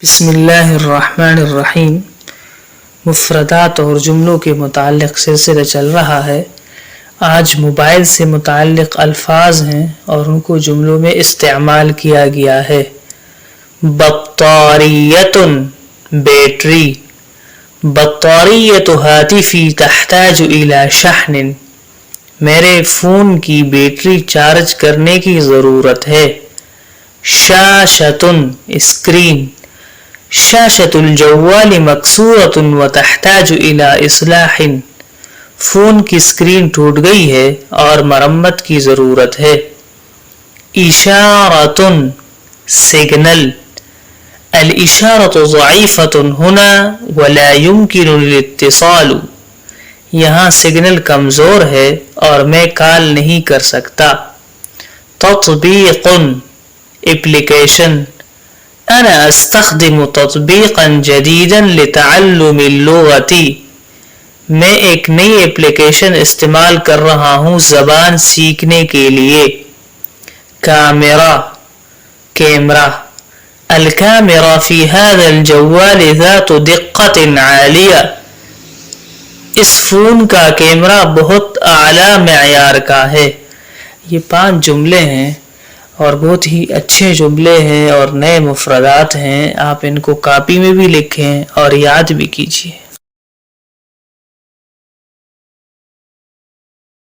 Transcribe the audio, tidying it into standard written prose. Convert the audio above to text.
بسم اللہ الرحمن الرحیم۔ مفردات اور جملوں کے متعلق سلسلہ چل رہا ہے۔ آج موبائل سے متعلق الفاظ ہیں اور ان کو جملوں میں استعمال کیا گیا ہے۔ بطاریۃ بیٹری، بطاریۃ ہاتفی تحتاج الی شحن، میرے فون کی بیٹری چارج کرنے کی ضرورت ہے۔ شاشۃ اسکرین، شاشۃ الجوال مکسورۃ وتحتاج الی اصلاح، فون کی اسکرین ٹوٹ گئی ہے اور مرمت کی ضرورت ہے۔ اشارۃ سگنل، الاشارۃ ضعیفۃ ہنا ولا يمکن الاتصال، یہاں سگنل کمزور ہے اور میں کال نہیں کر سکتا۔ تطبیق اپلیکیشن، انا استخدم تطبیقا جدیدا لتعلم اللغة، میں ایک نئی اپلیکیشن استعمال کر رہا ہوں زبان سیکھنے کے لیے۔ کامرہ کیمرہ، الکامرہ فی هذا الجوال ذات دقت عالیہ، اس فون کا کیمرہ بہت اعلیٰ معیار کا ہے۔ یہ 5 جملے ہیں اور بہت ہی اچھے جملے ہیں اور نئے مفردات ہیں۔ آپ ان کو کاپی میں بھی لکھیں اور یاد بھی کیجیے۔